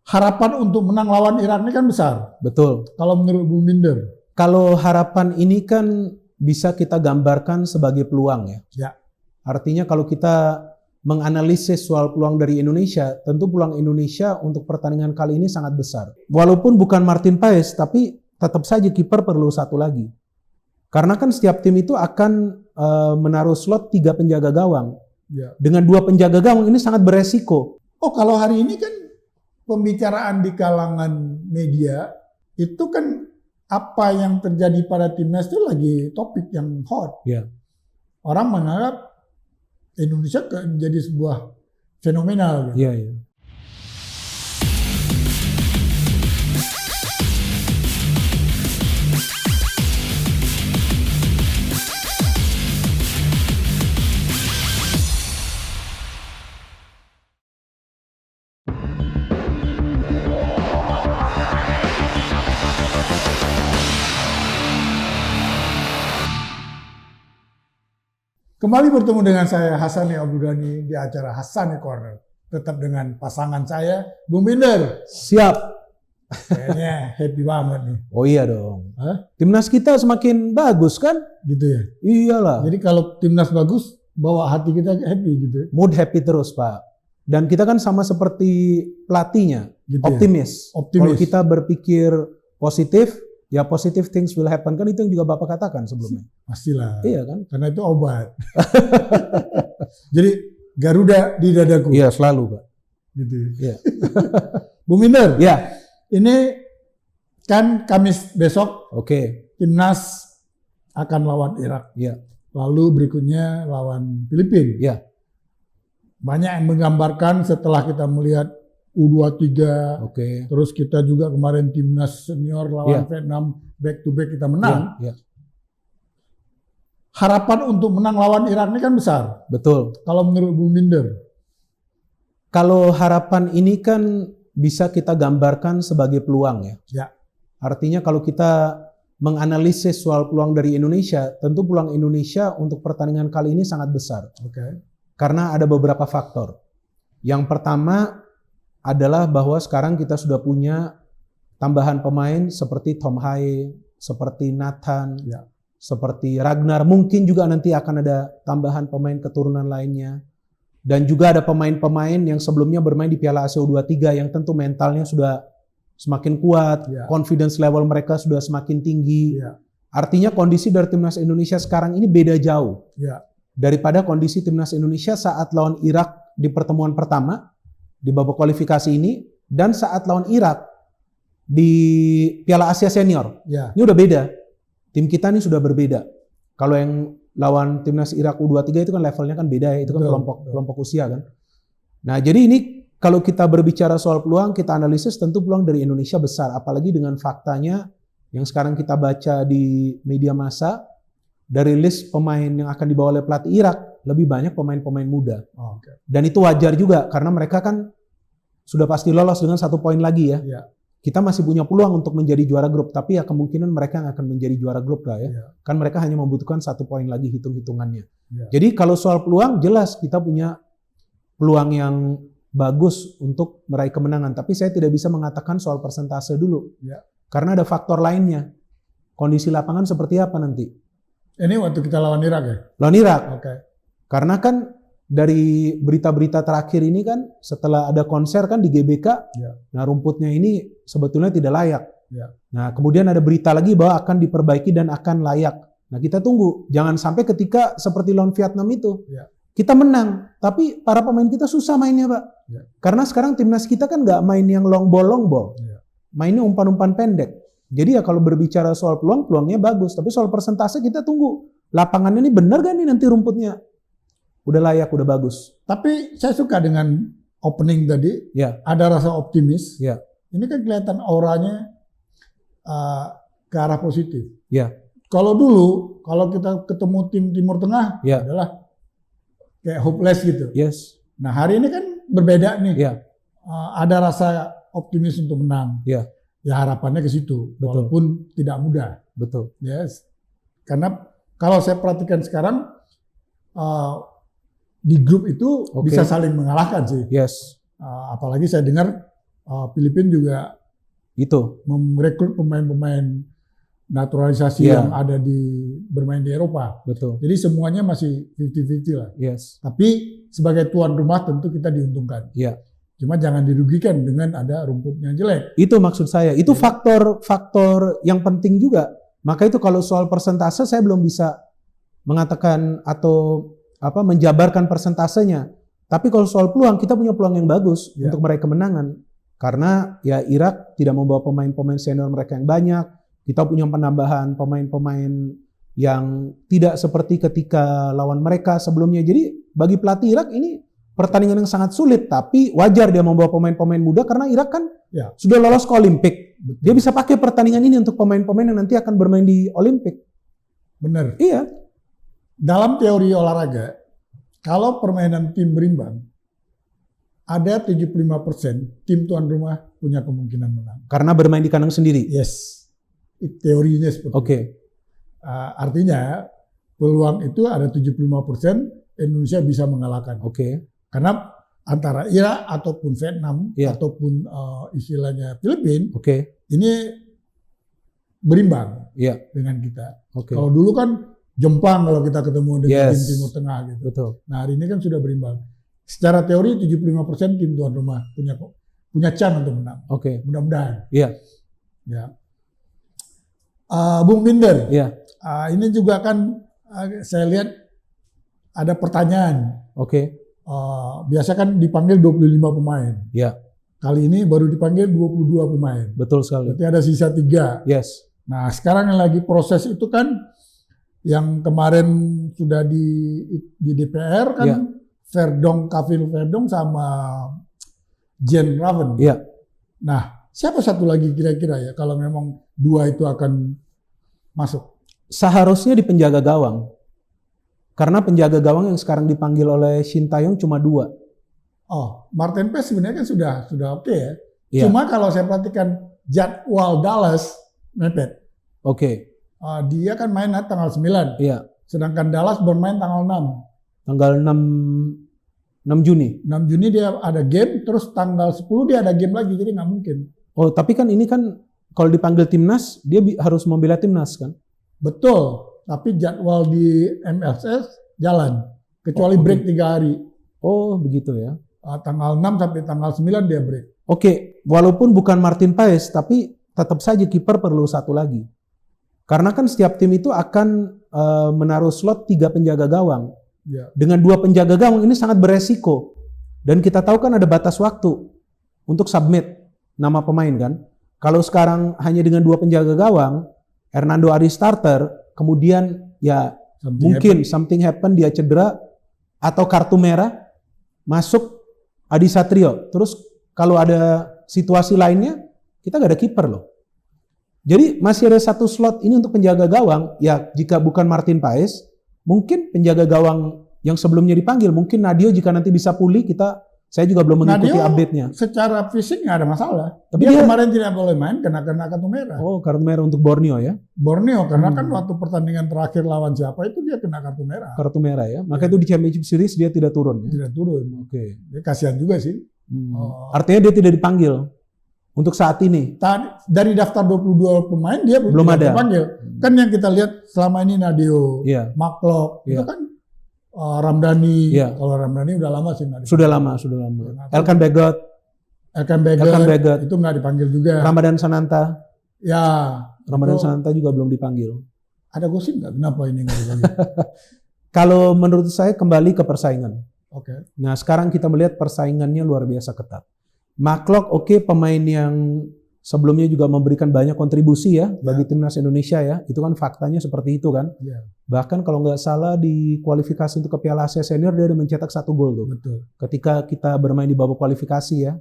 Harapan untuk menang lawan Irak ini kan besar. Betul. Kalau menurut Bung Minder. Kalau harapan ini kan bisa kita gambarkan sebagai peluang ya. Ya. Artinya kalau kita menganalisis soal peluang dari Indonesia, tentu peluang Indonesia untuk pertandingan kali ini sangat besar. Walaupun bukan Martin Paes, tapi tetap saja kiper perlu satu lagi. Karena kan setiap tim itu akan menaruh slot 3 penjaga gawang. Ya. Dengan 2 penjaga gawang ini sangat beresiko. Oh, kalau hari ini kan pembicaraan di kalangan media itu kan apa yang terjadi pada timnas itu lagi topik yang hot. Ya. Orang menganggap Indonesia menjadi sebuah fenomenal. Gitu. Iya, iya. Kembali bertemu dengan saya Hasani Abdul-Ghani di acara Hasani Corner. Tetap dengan pasangan saya, Bung Minder. Siap. Kayaknya happy banget nih. Oh iya dong. Hah? Timnas kita semakin bagus kan? Gitu ya? Iyalah. Jadi kalau timnas bagus, bawa hati kita happy gitu. Mood happy terus, Pak. Dan kita kan sama seperti pelatihnya, Gitu optimis. ya? Optimis. Kalau kita berpikir positif, ya positive things will happen. Kan itu yang juga Bapak katakan sebelumnya. Pastilah. Iya kan? Karena itu obat. Jadi Garuda di dadaku. Iya, selalu, Pak. Gitu. Iya. Bung Minder. Ya. Ini kan Kamis besok Oke. timnas akan lawan Irak. Iya. Lalu berikutnya lawan Filipina. Iya. Banyak yang menggambarkan setelah kita melihat U23, Oke. terus kita juga kemarin timnas senior lawan Vietnam back to back kita menang. Iya. Harapan untuk menang lawan Irak ini kan besar. Betul. Kalau menurut Bung Minder. Kalau harapan ini kan bisa kita gambarkan sebagai peluang ya. Ya. Artinya kalau kita menganalisis soal peluang dari Indonesia, tentu peluang Indonesia untuk pertandingan kali ini sangat besar. Oke. Karena ada beberapa faktor. Yang pertama adalah bahwa sekarang kita sudah punya tambahan pemain seperti Tom Haye, seperti Nathan, Ya. seperti Ragnar. Mungkin juga nanti akan ada tambahan pemain keturunan lainnya. Dan juga ada pemain-pemain yang sebelumnya bermain di Piala Asia U23 yang tentu mentalnya sudah semakin kuat, Ya. confidence level mereka sudah semakin tinggi. Ya. Artinya kondisi dari timnas Indonesia sekarang ini beda jauh Ya. daripada kondisi timnas Indonesia saat lawan Irak di pertemuan pertama di babak kualifikasi ini dan saat lawan Irak di Piala Asia Senior. Ya. Ini udah beda. Tim kita ini sudah berbeda. Kalau yang lawan timnas Irak U23 itu kan levelnya kan beda ya, itu kan kelompok usia kan. Nah, jadi ini kalau kita berbicara soal peluang, kita analisis tentu peluang dari Indonesia besar, apalagi dengan faktanya yang sekarang kita baca di media massa, dari list pemain yang akan dibawa oleh pelatih Irak, lebih banyak pemain-pemain muda. Oh, okay. Dan itu wajar juga, karena mereka kan sudah pasti lolos dengan 1 poin lagi ya. Ya. Kita masih punya peluang untuk menjadi juara grup, tapi ya kemungkinan mereka yang akan menjadi juara grup lah ya. Ya. Kan mereka hanya membutuhkan 1 poin lagi hitung-hitungannya. Ya. Jadi kalau soal peluang, jelas kita punya peluang yang bagus untuk meraih kemenangan. Tapi saya tidak bisa mengatakan soal persentase dulu. Ya. Karena ada faktor lainnya. Kondisi lapangan seperti apa nanti? Ini waktu kita lawan Irak ya? Lawan Irak. Oke. Karena kan dari berita-berita terakhir ini kan setelah ada konser kan di GBK, Ya. nah rumputnya ini sebetulnya tidak layak. Ya. Nah kemudian ada berita lagi bahwa akan diperbaiki dan akan layak. Nah kita tunggu, jangan sampai ketika seperti lawan Vietnam itu, Ya. kita menang, tapi para pemain kita susah mainnya Pak. Ya. Karena sekarang timnas kita kan nggak main yang long ball, Ya. mainnya umpan-umpan pendek. Jadi ya kalau berbicara soal peluang, peluangnya bagus, tapi soal persentase kita tunggu. Lapangannya ini benar gak nih nanti rumputnya? Udah layak, udah bagus. Tapi saya suka dengan opening tadi, Ya. ada rasa optimis. Ya. Ini kan kelihatan auranya ke arah positif. Ya. Kalau dulu, kalau kita ketemu tim Timur Tengah, Ya. adalah kayak hopeless gitu. Yes. Nah hari ini kan berbeda nih. Ya. Ada rasa optimis untuk menang. Ya. Ya harapannya ke situ, Betul. walaupun tidak mudah. Betul. Yes. Karena kalau saya perhatikan sekarang di grup itu Oke. bisa saling mengalahkan sih. Yes. Apalagi saya dengar Filipina juga Itu. merekrut pemain-pemain naturalisasi yang ada bermain di Eropa. Betul. Jadi semuanya masih 50-50 lah. Yes. Tapi sebagai tuan rumah tentu kita diuntungkan. Iya. Cuma jangan dirugikan dengan ada rumputnya jelek. Itu maksud saya. Itu faktor yang penting juga. Maka itu kalau soal persentase saya belum bisa mengatakan atau menjabarkan persentasenya. Tapi kalau soal peluang, kita punya peluang yang bagus untuk meraih kemenangan. Karena ya Irak tidak membawa pemain-pemain senior mereka yang banyak. Kita punya penambahan pemain-pemain yang tidak seperti ketika lawan mereka sebelumnya. Jadi bagi pelatih Irak ini pertandingan yang sangat sulit. Tapi wajar dia membawa pemain-pemain muda karena Irak kan sudah lolos ke Olimpik. Dia bisa pakai pertandingan ini untuk pemain-pemain yang nanti akan bermain di Olimpik. Benar. Iya. Dalam teori olahraga, kalau permainan tim berimbang, ada 75% tim tuan rumah punya kemungkinan menang. Karena bermain di kandang sendiri? Yes. Teorinya seperti itu. Artinya peluang itu ada 75% Indonesia bisa mengalahkan. Karena antara Irak ataupun Vietnam ataupun istilahnya Filipina ini berimbang dengan kita. Kalau dulu kan Jepang kalau kita ketemu dengan tim Timur Tengah gitu. Betul. Nah hari ini kan sudah berimbang. Secara teori 75% tim tuan rumah punya chance untuk menang. Mudah-mudahan. Iya. Ya. Bung Binder, ini juga kan saya lihat ada pertanyaan. Biasa kan dipanggil 25 pemain. Kali ini baru dipanggil 22 pemain. Betul sekali. Berarti ada sisa 3. Yes. Nah sekarang yang lagi proses itu kan yang kemarin sudah di DPR kan Kavil Verdong sama Jen Raven. Nah siapa satu lagi kira-kira ya kalau memang 2 itu akan masuk? Seharusnya di penjaga gawang. Karena penjaga gawang yang sekarang dipanggil oleh Shin Tae-yong cuma 2. Martin Paes sebenarnya kan sudah oke ya. Cuma kalau saya perhatikan jadwal Dallas mepet. Dia kan main tanggal 9. Sedangkan Dallas bermain tanggal 6. Tanggal 6 Juni. 6 Juni dia ada game, terus tanggal 10 dia ada game lagi, jadi nggak mungkin. Tapi kan ini kan kalau dipanggil timnas, dia harus membela timnas kan? Betul, tapi jadwal di MLSS jalan, kecuali break 3 hari. Begitu ya. Tanggal 6 sampai tanggal 9 dia break. Walaupun bukan Martin Paes, tapi tetap saja kiper perlu 1 lagi. Karena kan setiap tim itu akan menaruh slot 3 penjaga gawang. Dengan 2 penjaga gawang ini sangat beresiko. Dan kita tahu kan ada batas waktu untuk submit nama pemain kan. Kalau sekarang hanya dengan 2 penjaga gawang, Hernando Ari starter, kemudian ya something happen, dia cedera atau kartu merah, masuk Adi Satrio. Terus kalau ada situasi lainnya, kita gak ada kiper loh. Jadi masih ada 1 slot ini untuk penjaga gawang. Ya jika bukan Martin Paes, mungkin penjaga gawang yang sebelumnya dipanggil, mungkin Nadio jika nanti bisa pulih, saya juga belum mengikuti update-nya. Secara fisik nggak ada masalah. Tapi dia kemarin tidak boleh main kena kartu merah. Kartu merah untuk Borneo ya? Borneo, karena kan waktu pertandingan terakhir lawan siapa itu dia kena kartu merah. Kartu merah ya? Maka itu di Championship Series dia tidak turun ya? Tidak turun. Dia kasihan juga sih. Artinya dia tidak dipanggil untuk saat ini? Dari daftar 22 pemain dia belum ada dipanggil. Kan yang kita lihat selama ini Nadio, Maklok, itu kan Ramdhani. Kalau Ramdhani udah lama sih nggak dipanggil. Sudah lama. Elkan Begot itu nggak dipanggil juga. Ramadan Sananta. Ramadan Sananta juga belum dipanggil. Ada gosip nggak kenapa ini nggak dipanggil? Kalau menurut saya kembali ke persaingan. Nah sekarang kita melihat persaingannya luar biasa ketat. Maklok pemain yang sebelumnya juga memberikan banyak kontribusi ya bagi timnas Indonesia ya. Itu kan faktanya seperti itu kan. Bahkan kalau nggak salah di kualifikasi untuk ke Piala Asia Senior dia udah mencetak 1 gol tuh. Ketika kita bermain di babak kualifikasi ya.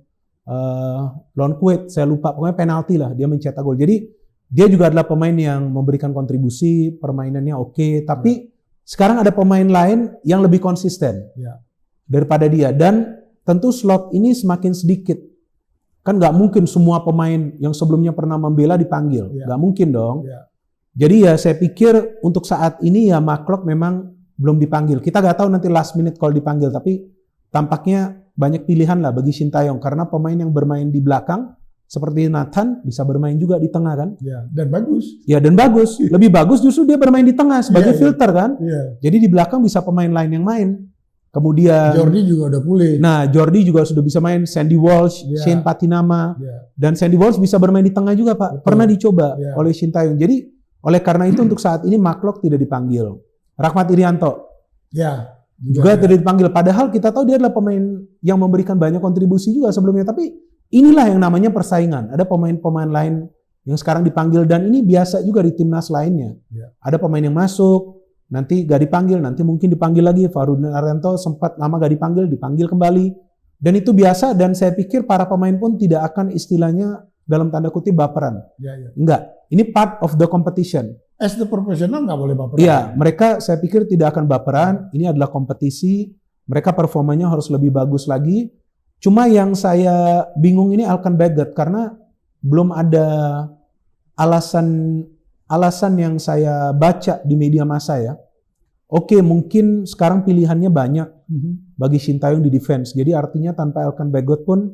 Lawan Kuwait, saya lupa, pokoknya penalti lah dia mencetak gol. Jadi dia juga adalah pemain yang memberikan kontribusi, permainannya tapi sekarang ada pemain lain yang lebih konsisten daripada dia. Dan tentu slot ini semakin sedikit. Kan nggak mungkin semua pemain yang sebelumnya pernah membela dipanggil. Nggak mungkin dong. Jadi ya saya pikir untuk saat ini ya Maklok memang belum dipanggil. Kita nggak tahu nanti last minute kalau dipanggil. Tapi tampaknya banyak pilihan lah bagi Sintayong karena pemain yang bermain di belakang seperti Nathan bisa bermain juga di tengah kan? Ya, dan bagus. Ya, dan bagus. Lebih bagus justru dia bermain di tengah sebagai filter kan? Iya. Jadi di belakang bisa pemain lain yang main. Kemudian Jordi juga udah pulih. Nah, Jordi juga sudah bisa main, Sandy Walsh, Shane Patinama. Dan Sandy Walsh bisa bermain di tengah juga, Pak. Betul. Pernah dicoba oleh Sintayong. Jadi oleh karena itu untuk saat ini Mark tidak dipanggil. Rahmat Irianto. Ya. Juga tidak dipanggil. Padahal kita tahu dia adalah pemain yang memberikan banyak kontribusi juga sebelumnya. Tapi inilah yang namanya persaingan. Ada pemain-pemain lain yang sekarang dipanggil dan ini biasa juga di timnas lainnya. Ya. Ada pemain yang masuk, nanti gak dipanggil, nanti mungkin dipanggil lagi. Farudin Arianto sempat lama gak dipanggil kembali. Dan itu biasa dan saya pikir para pemain pun tidak akan istilahnya dalam tanda kutip baperan. Ya. Enggak. Ini part of the competition. As the professional nggak boleh baperan. Iya, mereka saya pikir tidak akan baperan. Ini adalah kompetisi. Mereka performanya harus lebih bagus lagi. Cuma yang saya bingung ini Alkan Baggett karena belum ada alasan yang saya baca di media massa ya. Oke, mungkin sekarang pilihannya banyak bagi Sintayong di defense. Jadi artinya tanpa Alkan Baggett pun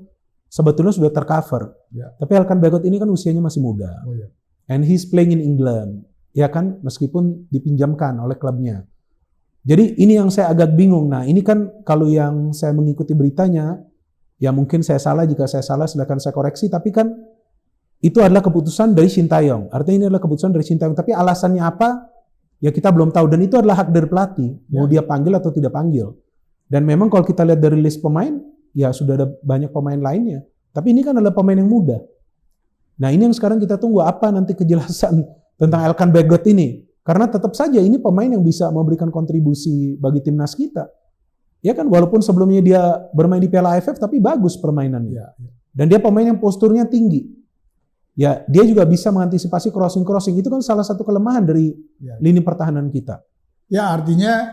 sebetulnya sudah tercover. Ya. Tapi Alkan Baggett ini kan usianya masih muda. Oh, ya. And he's playing in England. Ya kan, meskipun dipinjamkan oleh klubnya. Jadi ini yang saya agak bingung. Nah ini kan kalau yang saya mengikuti beritanya, ya mungkin saya salah, jika saya salah silakan saya koreksi, tapi kan itu adalah keputusan dari Sintayong. Artinya ini adalah keputusan dari Sintayong, tapi alasannya apa, ya kita belum tahu. Dan itu adalah hak dari pelatih, mau dia panggil atau tidak panggil. Dan memang kalau kita lihat dari list pemain, ya sudah ada banyak pemain lainnya. Tapi ini kan adalah pemain yang muda. Nah ini yang sekarang kita tunggu, apa nanti kejelasan tentang Alkan Baggett ini. Karena tetap saja ini pemain yang bisa memberikan kontribusi bagi timnas kita. Ya kan, walaupun sebelumnya dia bermain di Piala AFF, tapi bagus permainannya. Dan dia pemain yang posturnya tinggi. Ya, dia juga bisa mengantisipasi crossing-crossing. Itu kan salah satu kelemahan dari lini pertahanan kita. Ya, artinya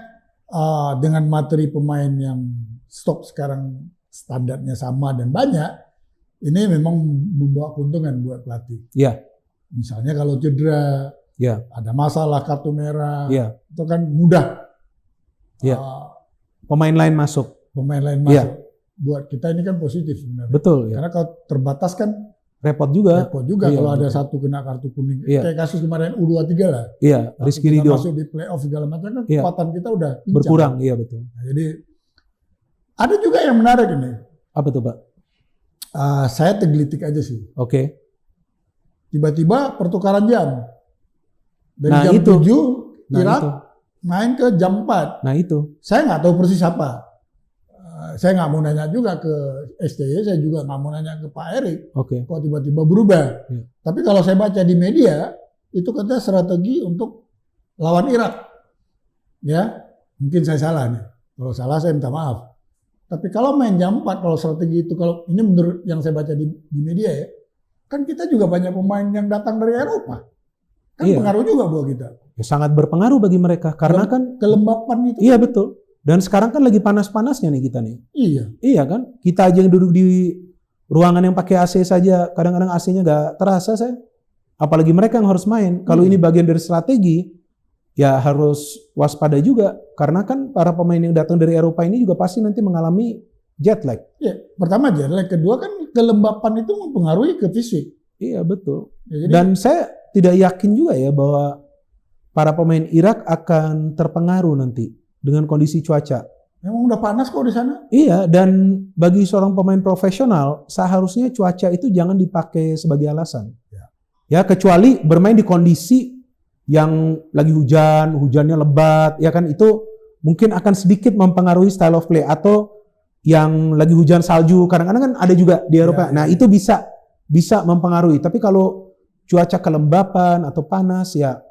dengan materi pemain yang stok sekarang standarnya sama dan banyak, ini memang membawa keuntungan buat pelatih. Ya. Misalnya kalau cedera, ada masalah kartu merah, itu kan mudah. Pemain lain masuk. Pemain lain masuk. Buat kita ini kan positif sebenarnya. Betul. Karena kalau terbatas kan repot juga. Kalau ada satu kena kartu kuning. Kayak kasus kemarin U23 lah. Iya, Rizky Ridho. Masuk di playoff segala macam kan kekuatan kita udah pincang. Berkurang, iya betul. Nah, jadi ada juga yang menarik ini. Apa tuh Pak? Saya tergelitik aja sih. Oke. Tiba-tiba pertukaran jam. Dari jam 7, Irak main ke jam 4. Nah itu. Saya nggak tahu persis apa. Saya nggak mau nanya juga ke STY, saya juga nggak mau nanya ke Pak Erik. Kok tiba-tiba berubah. Tapi kalau saya baca di media, itu katanya strategi untuk lawan Irak. Ya, mungkin saya salah nih. Kalau salah saya minta maaf. Tapi kalau main jam 4, kalau strategi itu, kalau ini menurut yang saya baca di media ya, kan kita juga banyak pemain yang datang dari Eropa. Kan pengaruh juga buat kita. Ya, sangat berpengaruh bagi mereka. Karena kan kelembapan itu. Iya betul. Dan sekarang kan lagi panas-panasnya nih kita nih. Iya. Iya kan? Kita aja yang duduk di ruangan yang pakai AC saja, kadang-kadang AC-nya gak terasa saya. Apalagi mereka yang harus main. Kalau ini bagian dari strategi, ya harus waspada juga. Karena kan para pemain yang datang dari Eropa ini juga pasti nanti mengalami jet lag. Iya, pertama jet lag, kedua kan kelembapan itu mempengaruhi ke fisik. Iya betul. Ya, jadi, dan saya tidak yakin juga ya bahwa para pemain Irak akan terpengaruh nanti dengan kondisi cuaca. Memang udah panas kok di sana. Iya, dan bagi seorang pemain profesional seharusnya cuaca itu jangan dipakai sebagai alasan. Ya kecuali bermain di kondisi yang lagi hujan, hujannya lebat, ya kan itu mungkin akan sedikit mempengaruhi style of play. Atau yang lagi hujan salju, kadang-kadang kan ada juga di Eropa. Nah itu bisa mempengaruhi. Tapi kalau cuaca kelembapan atau panas ya,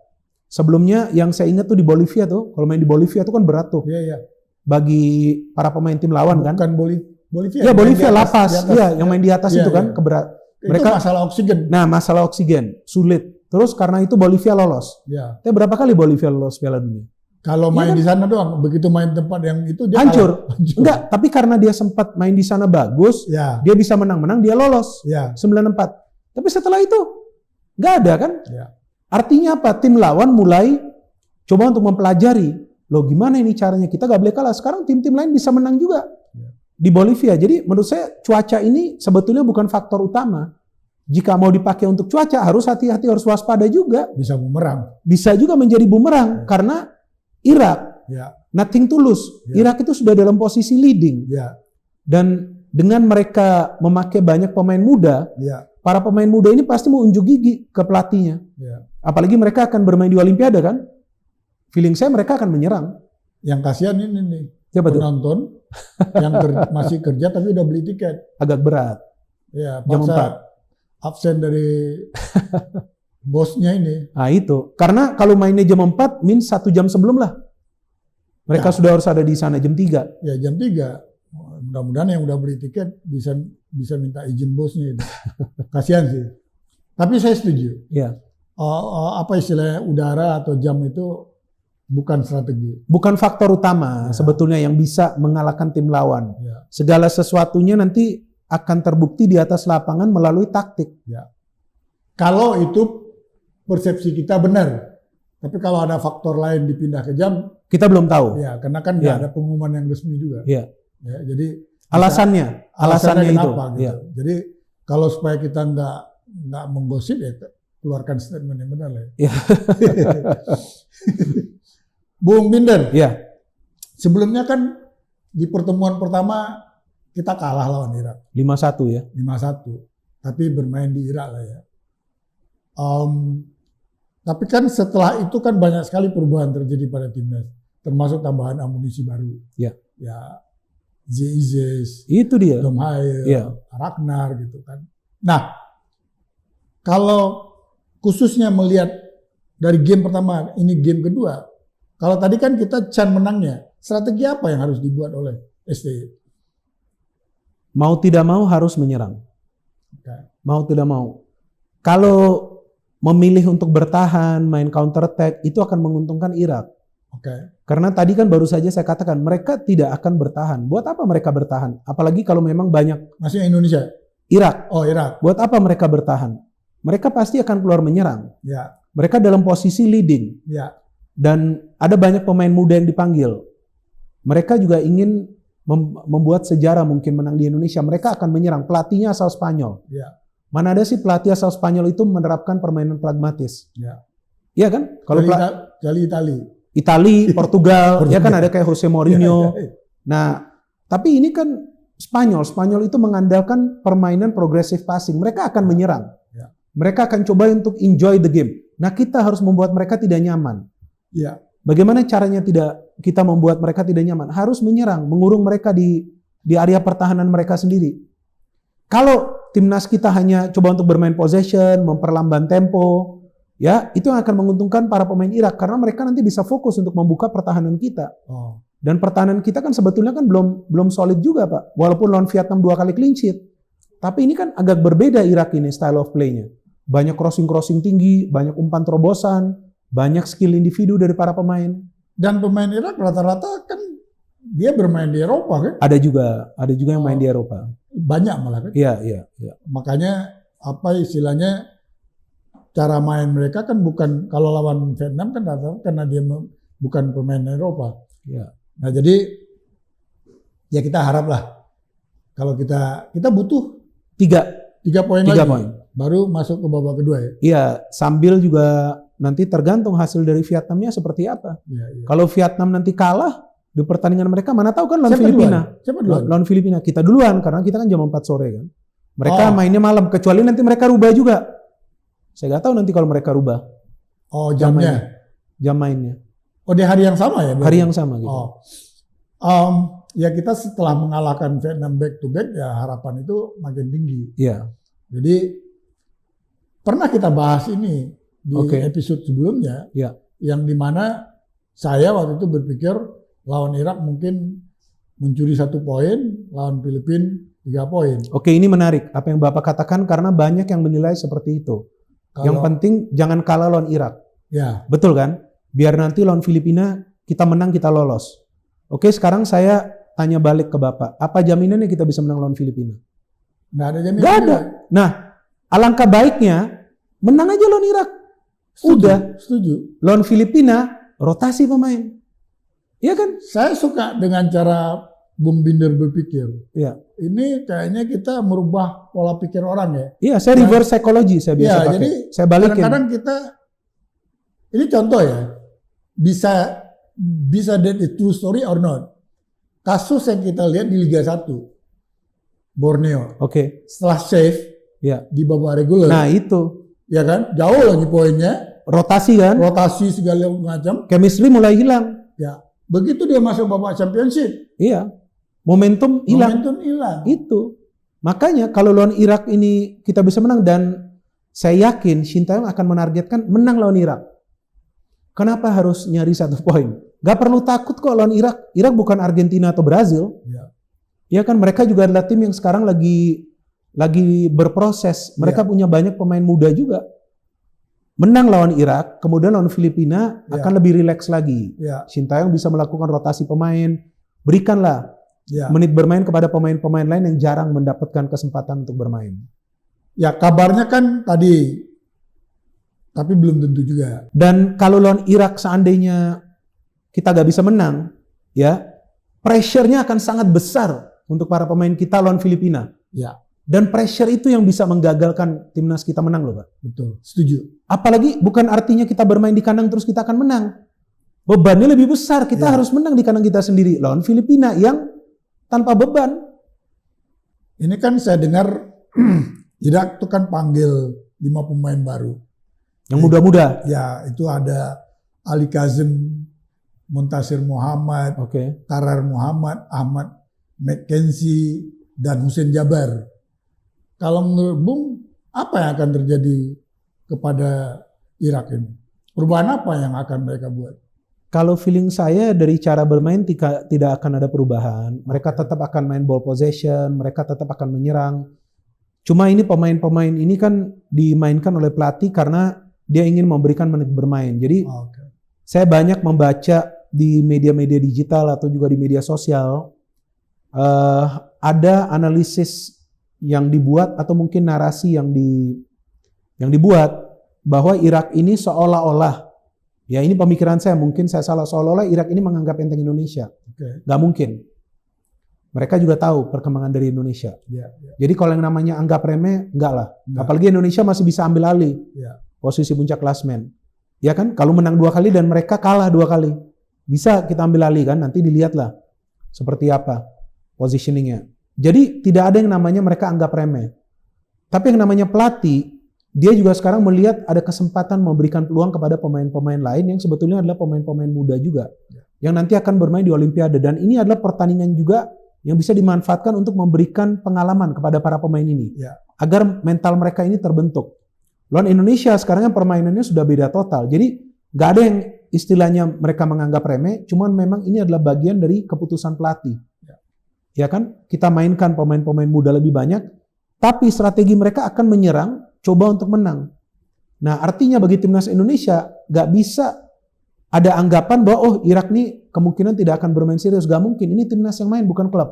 sebelumnya yang saya ingat tuh di Bolivia tuh, kalau main di Bolivia tuh kan berat tuh. Iya. Bagi para pemain tim lawan. Bukan kan. Bolivia. Ya Bolivia La Paz. Iya, yang main di atas itu kan keberat. Mereka masalah oksigen. Nah, masalah oksigen sulit. Terus karena itu Bolivia lolos. Ya. Tapi berapa kali Bolivia lolos Piala Dunia? Kalau main di sana doang, begitu main tempat yang itu dia hancur. Enggak, tapi karena dia sempat main di sana bagus, dia bisa menang-menang, dia lolos. 9-4. Tapi setelah itu nggak ada kan? Artinya apa? Tim lawan mulai coba untuk mempelajari, loh gimana ini caranya, kita nggak boleh kalah. Sekarang tim-tim lain bisa menang juga. Di Bolivia. Jadi menurut saya cuaca ini sebetulnya bukan faktor utama. Jika mau dipakai untuk cuaca harus hati-hati, harus waspada juga. Bisa bumerang. Bisa juga menjadi bumerang karena Irak, nothing tulus. Irak itu sudah dalam posisi leading. Dan dengan mereka memakai banyak pemain muda, para pemain muda ini pasti mau unjuk gigi ke pelatihnya. Apalagi mereka akan bermain di Olimpiade kan. Feeling saya mereka akan menyerang. Yang kasihan ini nih. Siapa penonton yang masih kerja tapi udah beli tiket. Agak berat. Ya, jam 4. Absen dari bosnya ini. Nah itu. Karena kalau mainnya jam 4, min 1 jam sebelum lah. Mereka sudah harus ada di sana jam 3. Ya jam 3. Mudah-mudahan yang udah beli tiket bisa minta izin bosnya itu. Kasihan sih. Tapi saya setuju. Ya. Apa istilahnya udara atau jam itu bukan strategi. Bukan faktor utama sebetulnya yang bisa mengalahkan tim lawan. Segala sesuatunya nanti akan terbukti di atas lapangan melalui taktik. Kalau itu persepsi kita benar. Tapi kalau ada faktor lain dipindah ke jam, kita belum tahu. Ya, karena kan nggak ada pengumuman yang resmi juga. Ya, jadi alasannya itu. Kenapa, gitu. Jadi kalau supaya kita nggak menggosip ya keluarkan statement yang benar lah. Bung Binder, sebelumnya kan di pertemuan pertama kita kalah lawan Irak. 5-1 ya. 5-1, tapi bermain di Irak lah ya. Tapi kan setelah itu kan banyak sekali perubahan terjadi pada timnas, termasuk tambahan amunisi baru. Ya, Zizes, itu dia. Dom Haye, Ragnar gitu kan. Nah, kalau khususnya melihat dari game pertama, ini game kedua. Kalau tadi kan kita Chan menangnya, strategi apa yang harus dibuat oleh STY? Mau tidak mau harus menyerang. Mau tidak mau. Kalau memilih untuk bertahan, main counter attack, itu akan menguntungkan Irak. Karena tadi kan baru saja saya katakan, mereka tidak akan bertahan. Buat apa mereka bertahan? Apalagi kalau memang banyak. Maksudnya Indonesia? Irak. Oh, Irak. Buat apa mereka bertahan? Mereka pasti akan keluar menyerang. Mereka dalam posisi leading. Dan ada banyak pemain muda yang dipanggil. Mereka juga ingin membuat sejarah mungkin menang di Indonesia. Mereka akan menyerang. Pelatihnya asal Spanyol. Mana ada sih pelatih asal Spanyol itu menerapkan permainan pragmatis? Iya kan? Kalau Itali, Portugal, ya kan ada kayak Jose Mourinho. Nah, tapi ini kan Spanyol itu mengandalkan permainan progressive passing. Mereka akan menyerang. Mereka akan coba untuk enjoy the game. Nah, kita harus membuat mereka tidak nyaman. Bagaimana caranya kita membuat mereka tidak nyaman? Harus menyerang, mengurung mereka di area pertahanan mereka sendiri. Kalau timnas kita hanya coba untuk bermain possession, memperlambat tempo, ya itu yang akan menguntungkan para pemain Irak karena mereka nanti bisa fokus untuk membuka pertahanan kita. Dan pertahanan kita kan sebetulnya kan belum solid juga, Pak. Walaupun lawan Vietnam 2 kali clean sheet. Tapi ini kan agak berbeda Irak ini style of play-nya. Banyak crossing tinggi, banyak umpan terobosan, banyak skill individu dari para pemain. Dan pemain Irak rata-rata kan dia bermain di Eropa kan? Ada juga yang main di Eropa. Banyak malah kan? Iya. Makanya apa istilahnya cara main mereka kan bukan kalau lawan Vietnam kan rata-rata karena dia bukan pemain Eropa. Nah jadi ya kita haraplah kalau kita butuh 3 poin lagi. Baru masuk ke babak kedua ya? Iya, sambil juga nanti tergantung hasil dari Vietnamnya seperti apa. Kalau Vietnam nanti kalah di pertandingan mereka, mana tahu kan lawan Filipina. Siapa duluan? Lawan Filipina. Kita duluan, karena kita kan jam 4 sore kan. Mereka mainnya malam, kecuali nanti mereka rubah juga. Saya nggak tahu nanti kalau mereka rubah. Jamnya? Jam mainnya. Di hari yang sama ya? Hari yang sama gitu. Ya kita setelah mengalahkan Vietnam back to back, ya harapan itu makin tinggi. Jadi pernah kita bahas ini di episode sebelumnya, yang dimana saya waktu itu berpikir lawan Irak mungkin mencuri 1 poin, lawan Filipina 3 poin. Ini menarik apa yang Bapak katakan karena banyak yang menilai seperti itu. Yang penting jangan kalah lawan Irak. Betul kan? Biar nanti lawan Filipina kita menang, kita lolos. Sekarang saya tanya balik ke Bapak, apa jaminannya kita bisa menang lawan Filipina? Nggak ada jaminan. Nggak ada. Nah, alangkah baiknya menang aja lawan Irak. Setuju. Lawan Filipina, rotasi pemain. Iya kan? Saya suka dengan cara Bung Binder berpikir. Iya. Ini kayaknya kita merubah pola pikir orang ya. Iya, saya reverse psychology saya biasa pakai. Jadi saya balikin. Kadang-kadang kita, ini contoh ya, bisa that is true story or not. Kasus yang kita lihat di Liga 1, Borneo. Setelah save, di babak reguler. Nah itu. Ya kan, jauh lagi poinnya. Rotasi kan? Rotasi segala macam. Chemistry mulai hilang. Ya, begitu dia masuk babak championship. Iya. Momentum hilang. Itu. Makanya kalau lawan Irak ini kita bisa menang, dan saya yakin Sintayong akan menargetkan menang lawan Irak. Kenapa harus nyari 1 poin? Gak perlu takut kok lawan Irak. Irak bukan Argentina atau Brazil. Ya kan, mereka juga adalah tim yang sekarang lagi berproses. Mereka punya banyak pemain muda juga. Menang lawan Irak, kemudian lawan Filipina akan lebih rileks lagi. Sintayong bisa melakukan rotasi pemain. Berikanlah menit bermain kepada pemain-pemain lain yang jarang mendapatkan kesempatan untuk bermain. Ya, kabarnya kan tadi, tapi belum tentu juga. Dan kalau lawan Irak seandainya kita gak bisa menang, ya, pressure-nya akan sangat besar untuk para pemain kita lawan Filipina. Ya. Dan pressure itu yang bisa menggagalkan timnas kita menang loh, Pak. Betul, setuju. Apalagi bukan artinya kita bermain di kandang terus kita akan menang. Bebannya lebih besar, kita harus menang di kandang kita sendiri lawan Filipina yang tanpa beban. Ini kan saya dengar Irak itu kan panggil 5 pemain baru. Yang muda-muda. Ya, itu ada Ali Kazim, Montasir Muhammad, Karar Muhammad, Ahmad McKenzie, dan Hussein Jabar. Kalau menurut Bung, apa yang akan terjadi kepada Irak ini? Perubahan apa yang akan mereka buat? Kalau feeling saya dari cara bermain tidak akan ada perubahan. Mereka tetap akan main ball possession, mereka tetap akan menyerang. Cuma ini pemain-pemain ini kan dimainkan oleh pelatih karena dia ingin memberikan menit bermain. Jadi saya banyak membaca di media-media digital atau juga di media sosial, ada analisis yang dibuat atau mungkin narasi yang dibuat bahwa Irak ini seolah-olah, ya ini pemikiran saya, mungkin saya salah, seolah-olah Irak ini menganggap enteng Indonesia. Gak mungkin. Mereka juga tahu perkembangan dari Indonesia. Jadi kalau yang namanya anggap remeh, enggak lah. Apalagi Indonesia masih bisa ambil alih posisi puncak klasmen. Ya kan, kalau menang 2 kali dan mereka kalah 2 kali, bisa kita ambil alih kan, nanti dilihatlah seperti apa positioningnya. Jadi tidak ada yang namanya mereka anggap remeh. Tapi yang namanya pelatih, dia juga sekarang melihat ada kesempatan memberikan peluang kepada pemain-pemain lain yang sebetulnya adalah pemain-pemain muda juga. Yang nanti akan bermain di Olimpiade. Dan ini adalah pertandingan juga yang bisa dimanfaatkan untuk memberikan pengalaman kepada para pemain ini. Agar mental mereka ini terbentuk. Lawan Indonesia sekarang permainannya sudah beda total. Jadi gak ada yang istilahnya mereka menganggap remeh, cuman memang ini adalah bagian dari keputusan pelatih. Ya kan, kita mainkan pemain-pemain muda lebih banyak, tapi strategi mereka akan menyerang, coba untuk menang. Nah, artinya bagi timnas Indonesia gak bisa ada anggapan bahwa Irak nih kemungkinan tidak akan bermain serius. Gak mungkin, ini timnas yang main, bukan klub.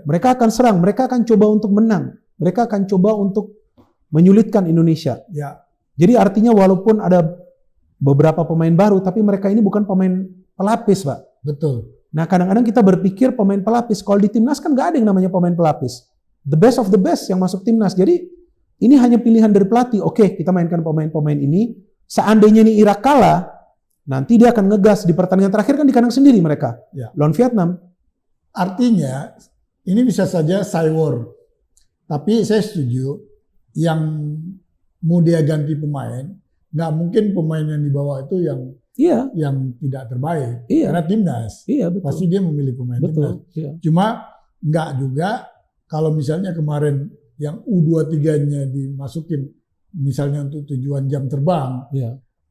Mereka akan serang, mereka akan coba untuk menang, mereka akan coba untuk menyulitkan Indonesia. Jadi artinya walaupun ada beberapa pemain baru, tapi mereka ini bukan pemain pelapis, Pak. Betul. Nah, kadang-kadang kita berpikir pemain pelapis. Kalau di timnas kan gak ada yang namanya pemain pelapis. The best of the best yang masuk timnas. Jadi ini hanya pilihan dari pelatih. Oke, kita mainkan pemain-pemain ini. Seandainya ini Irak kalah, nanti dia akan ngegas di pertandingan terakhir kan di kandang sendiri mereka. Lawan Vietnam. Artinya ini bisa saja cywar. Tapi saya setuju yang mau dia ganti pemain, nggak mungkin pemain yang dibawa itu yang tidak terbaik. Karena timnas, pasti dia memilih pemain timnas. Cuma nggak juga kalau misalnya kemarin yang U23-nya dimasukin, misalnya untuk tujuan jam terbang,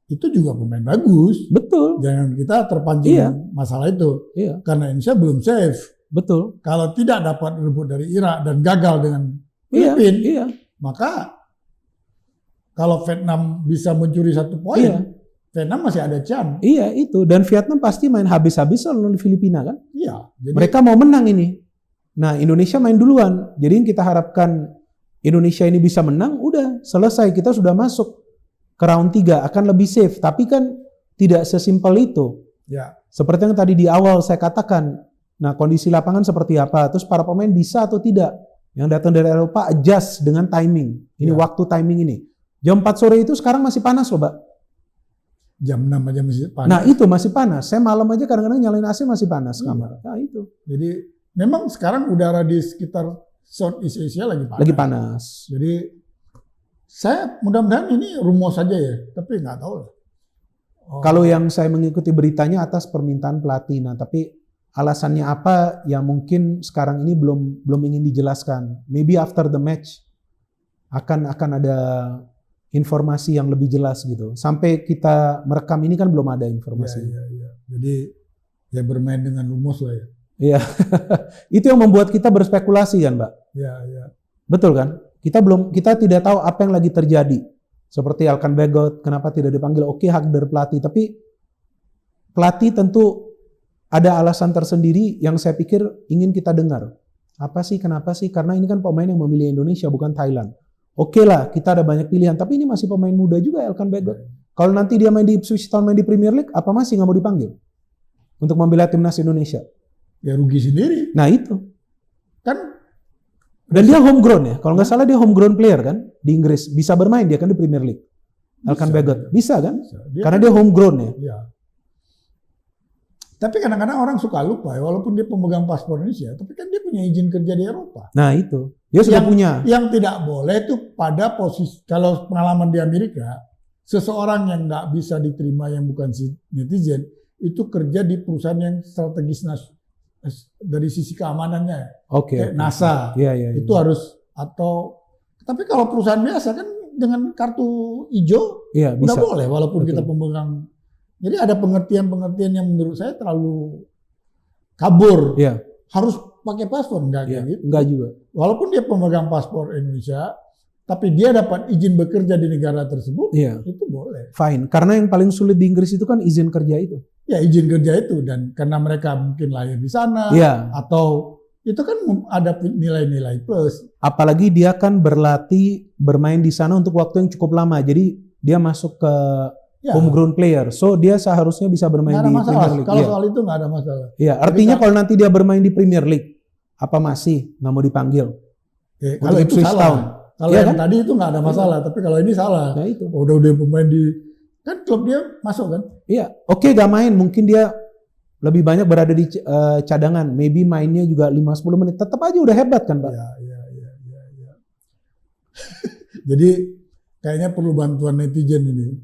itu juga pemain bagus. Betul. Jangan kita terpancing masalah itu. Karena Indonesia belum safe. Betul. Kalau tidak dapat rebut dari Irak dan gagal dengan Filipina, maka kalau Vietnam bisa mencuri 1 poin, Vietnam masih ada chance. Iya itu, dan Vietnam pasti main habis-habisan lawan Filipina kan? Jadi mereka mau menang ini. Nah, Indonesia main duluan. Jadi kita harapkan Indonesia ini bisa menang, udah selesai, kita sudah masuk ke round 3, akan lebih safe. Tapi kan tidak sesimpel itu. Seperti yang tadi di awal saya katakan, Nah, kondisi lapangan seperti apa? Terus para pemain bisa atau tidak? Yang datang dari Eropa adjust dengan timing. Ini waktu timing ini. Jam 4 sore itu sekarang masih panas loh, Pak. Jam 6 aja masih panas. Nah, itu masih panas. Saya malam aja kadang-kadang nyalain AC masih panas kamar. Nah, itu. Jadi memang sekarang udara di sekitar Southeast Asia lagi panas. Lagi panas. Jadi saya mudah-mudahan ini rumor saja ya, tapi nggak tahu lah. Kalau yang saya mengikuti beritanya atas permintaan pelatih, nah tapi alasannya apa yang mungkin sekarang ini belum ingin dijelaskan. Maybe after the match akan ada informasi yang lebih jelas gitu. Sampai kita merekam ini kan belum ada informasi. Iya. Jadi ya bermain dengan rumus lah ya. Iya. Itu yang membuat kita berspekulasi kan, Mbak? Iya. Betul kan? Kita tidak tahu apa yang lagi terjadi. Seperti Alkan Begot, kenapa tidak dipanggil? Oke, hak dari pelatih, tapi pelatih tentu ada alasan tersendiri yang saya pikir ingin kita dengar. Apa sih, kenapa sih? Karena ini kan pemain yang memilih Indonesia, bukan Thailand. Oke lah, kita ada banyak pilihan, tapi ini masih pemain muda juga, Alkan Begot. Kalau nanti dia main di Ipswich Town, main di Premier League, apa masih nggak mau dipanggil untuk membela timnas Indonesia? Ya rugi sendiri. Nah itu. Kan. Dan dia homegrown ya, kalau nggak salah dia homegrown player kan di Inggris, bisa bermain dia kan di Premier League. Alkan Begot bisa kan? Bisa. Karena dia homegrown ya. Iya. Tapi kadang-kadang orang suka lupa ya, walaupun dia pemegang paspor Indonesia, tapi kan dia punya izin kerja di Eropa. Nah itu, dia sudah punya. Yang tidak boleh itu pada posisi, kalau pengalaman di Amerika, seseorang yang nggak bisa diterima yang bukan netizen, itu kerja di perusahaan yang strategis dari sisi keamanannya. Kayak NASA. Iya. Itu harus, atau, tapi kalau perusahaan biasa kan dengan kartu hijau, udah bisa. Boleh walaupun kita pemegang. Jadi ada pengertian-pengertian yang menurut saya terlalu kabur. Iya. Harus pakai paspor, enggak gitu. Enggak juga. Walaupun dia pemegang paspor Indonesia, tapi dia dapat izin bekerja di negara tersebut, itu boleh. Fine. Karena yang paling sulit di Inggris itu kan izin kerja itu. Ya izin kerja itu, dan karena mereka mungkin lahir di sana, atau itu kan ada nilai-nilai plus. Apalagi dia kan bermain di sana untuk waktu yang cukup lama, jadi dia masuk ke homegrown player, so dia seharusnya bisa bermain di Premier League. Kalau soal itu nggak ada masalah. Iya, artinya kalau nanti dia bermain di Premier League, apa masih nggak mau dipanggil? Kalau itu salah. Kalau yang tadi itu nggak ada masalah, tapi kalau ini salah. Nah itu. Udah pemain di kan klub dia masuk kan? Iya, oke gak main, mungkin dia lebih banyak berada di cadangan, maybe mainnya juga 5-10 menit, tetap aja udah hebat kan, Pak? Iya. Jadi kayaknya perlu bantuan netizen ini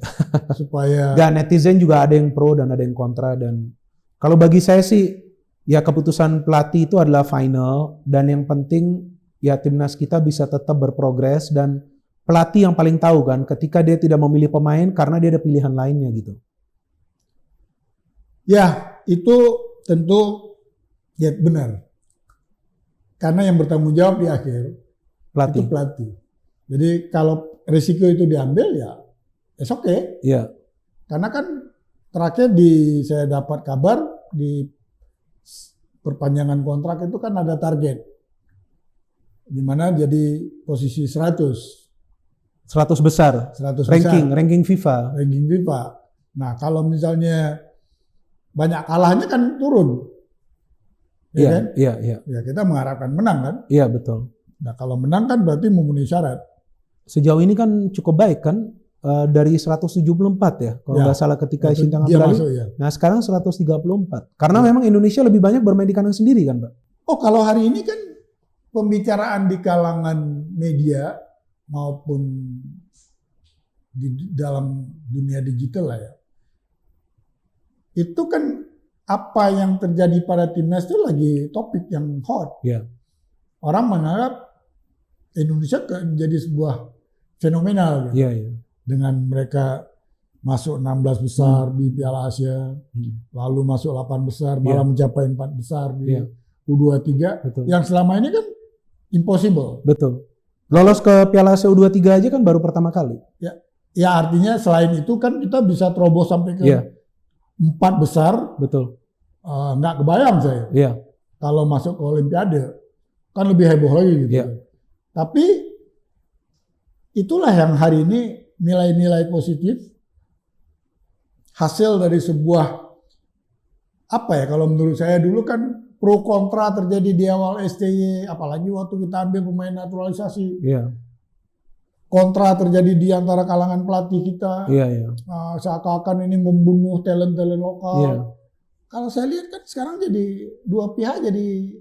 supaya. Gak, netizen juga ada yang pro dan ada yang kontra, dan kalau bagi saya sih ya keputusan pelatih itu adalah final, dan yang penting ya timnas kita bisa tetap berprogres, dan pelatih yang paling tahu kan ketika dia tidak memilih pemain karena dia ada pilihan lainnya gitu. Ya, itu tentu ya benar. Karena yang bertanggung jawab di akhir itu pelatih. Jadi kalau risiko itu diambil ya it's okay. Iya. Karena kan terakhir saya dapat kabar di perpanjangan kontrak itu kan ada target. Di mana jadi posisi 100 besar. Ranking FIFA. Ranking FIFA. Nah, kalau misalnya banyak kalahnya kan turun. Iya. Ya kita mengharapkan menang kan? Iya, betul. Nah, kalau menang kan berarti memenuhi syarat. Sejauh ini kan cukup baik kan? Dari 174 ya, kalau nggak salah ketika Sintang beralih. Nah, sekarang 134. Karena memang Indonesia lebih banyak bermain di kandang sendiri kan, Pak? Oh, kalau hari ini kan pembicaraan di kalangan media maupun di dalam dunia digital lah ya. Itu kan apa yang terjadi pada timnas itu lagi topik yang hot. Yeah. Orang menganggap Indonesia menjadi sebuah fenomenal gitu. Dengan mereka masuk 16 besar di Piala Asia, lalu masuk 8 besar, malah mencapai 4 besar di U23. Betul. Yang selama ini kan impossible. Betul. Lolos ke Piala Asia U23 aja kan baru pertama kali. Ya artinya selain itu kan kita bisa terobos sampai ke 4 besar. Betul. Nggak kebayang saya. Kalau masuk ke Olimpiade kan lebih heboh lagi gitu. Tapi itulah yang hari ini nilai-nilai positif hasil dari sebuah apa ya, kalau menurut saya dulu kan pro kontra terjadi di awal STY, apalagi waktu kita ambil pemain naturalisasi. Iya. Kontra terjadi di antara kalangan pelatih kita. Iya, iya. Seakan-akan ini membunuh talent-talent lokal. Iya. Kalau saya lihat kan sekarang jadi dua pihak jadi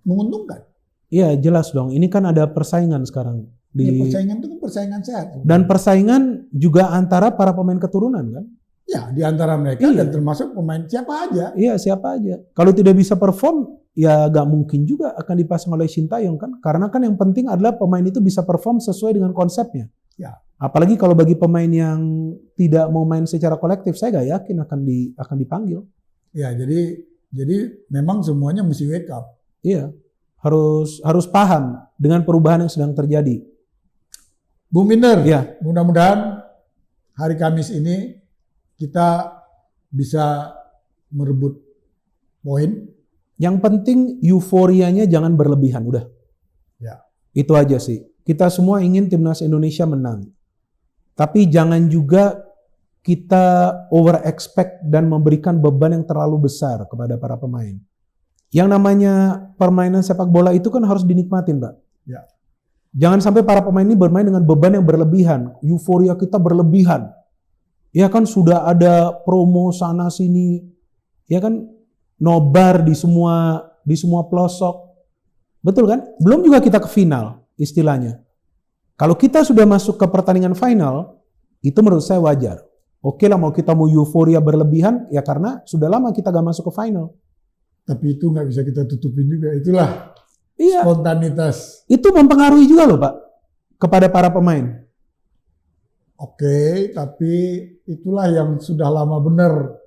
menguntungkan. Iya, jelas dong. Ini kan ada persaingan sekarang. Ya, persaingan itu kan persaingan sehat. Dan persaingan juga antara para pemain keturunan kan? Ya, di antara mereka dan termasuk pemain siapa aja. Iya, siapa aja. Kalau tidak bisa perform, ya gak mungkin juga akan dipasang oleh Sintayong kan? Karena kan yang penting adalah pemain itu bisa perform sesuai dengan konsepnya. Ya. Apalagi kalau bagi pemain yang tidak mau main secara kolektif, saya gak yakin akan dipanggil. Ya, jadi memang semuanya mesti wake up. Iya, harus paham dengan perubahan yang sedang terjadi. Bung Binder, ya. Mudah-mudahan hari Kamis ini kita bisa merebut poin. Yang penting euforianya jangan berlebihan, udah. Ya. Itu aja sih. Kita semua ingin timnas Indonesia menang. Tapi jangan juga kita over expect dan memberikan beban yang terlalu besar kepada para pemain. Yang namanya permainan sepak bola itu kan harus dinikmatin, Pak. Ya. Jangan sampai para pemain ini bermain dengan beban yang berlebihan. Euforia kita berlebihan. Ya kan sudah ada promo sana sini. Ya kan nobar di semua pelosok. Betul kan? Belum juga kita ke final istilahnya. Kalau kita sudah masuk ke pertandingan final, itu menurut saya wajar. Oke lah kita mau euforia berlebihan, ya karena sudah lama kita gak masuk ke final. Tapi itu nggak bisa kita tutupin juga. Itulah spontanitas. Itu mempengaruhi juga loh Pak, kepada para pemain. Oke, tapi itulah yang sudah lama benar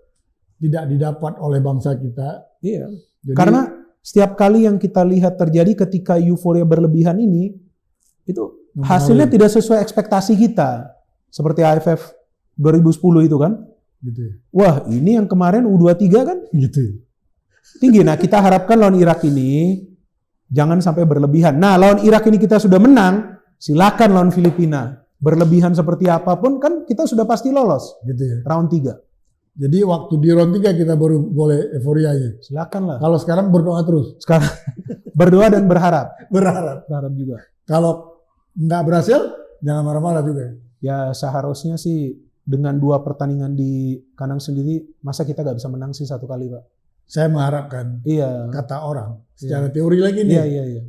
tidak didapat oleh bangsa kita. Iya. Jadi, karena setiap kali yang kita lihat terjadi ketika euforia berlebihan ini, itu hasilnya tidak sesuai ekspektasi kita. Seperti AFF 2010 itu kan. Gitu ya. Wah, ini yang kemarin U23 kan? Gitu ya. Tinggi. Nah, kita harapkan lawan Irak ini jangan sampai berlebihan. Nah, lawan Irak ini kita sudah menang, silakan lawan Filipina. Berlebihan seperti apapun kan kita sudah pasti lolos. Gitu ya. Round 3. Jadi waktu di round 3 kita baru boleh euforianya. Silakan lah. Kalau sekarang berdoa terus. Sekarang berdoa dan berharap. Berharap juga. Kalau nggak berhasil, jangan marah-marah juga. Ya seharusnya sih dengan 2 pertandingan di kandang sendiri, masa kita nggak bisa menang sih 1 kali Pak? Saya mengharapkan, kata orang, secara teori lagi nih, iya.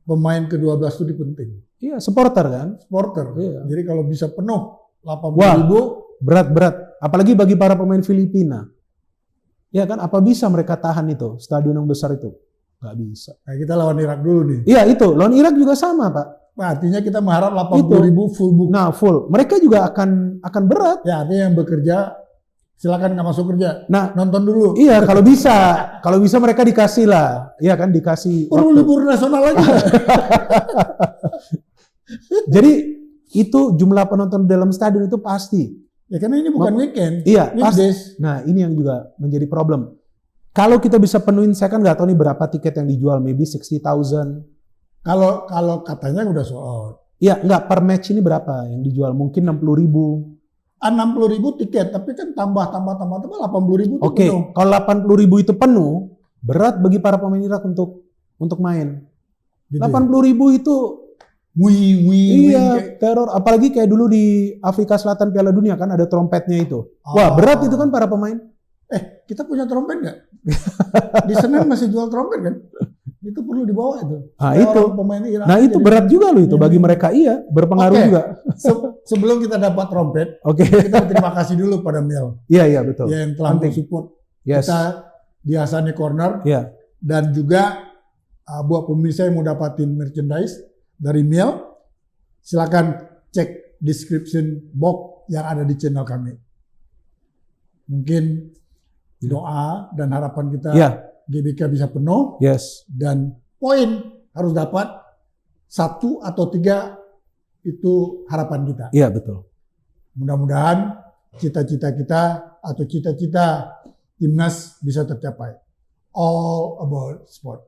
Pemain ke-12 itu penting. Iya, supporter kan? Supporter. Iya. Jadi kalau bisa penuh 80.000, berat. Apalagi bagi para pemain Filipina. Ya kan, apa bisa mereka tahan itu, stadion yang besar itu? Nggak bisa. Nah, kita lawan Irak dulu nih. Iya itu, lawan Irak juga sama Pak. Nah, artinya kita mengharap 80.000 full book. Nah full, mereka juga akan berat. Ya artinya yang bekerja silakan nggak masuk kerja. Nah nonton dulu. Iya kalau bisa mereka dikasih lah, iya kan dikasih. Perlu libur nasional aja. Jadi itu jumlah penonton dalam stadion itu pasti. Ya karena ini bukan weekend. Iya pasti. Weekdays. Nah ini yang juga menjadi problem. Kalau kita bisa penuhin, saya kan nggak tahu nih berapa tiket yang dijual, maybe 60,000. Kalau katanya udah sold out. Iya, enggak, per match ini berapa yang dijual? Mungkin 60.000. 60.000 tiket, tapi kan tambah 80.000 itu Oke, penuh. kalau 80.000 itu penuh, berat bagi para pemain Irak untuk main. Gitu 80.000 itu iya, teror. Apalagi kayak dulu di Afrika Selatan Piala Dunia kan ada trompetnya itu. Wah, berat itu kan para pemain. Kita punya trompet nggak? Di Senin masih jual trompet kan? Itu perlu dibawa itu. Pemain Irak. Nah itu berat juga loh itu bagi mereka, berpengaruh juga. Sebelum kita dapat trompet, kita terima kasih dulu pada Mel. Iya betul. Yang telah mensupport kita di Hassani Corner. Dan juga buat pemirsa yang mau dapatin merchandise dari Mel, silakan cek description box yang ada di channel kami. Mungkin doa dan harapan kita GBK bisa penuh, dan poin harus dapat 1 atau 3, itu harapan kita. Iya betul. Mudah-mudahan cita-cita kita atau cita-cita timnas bisa tercapai. All about sport.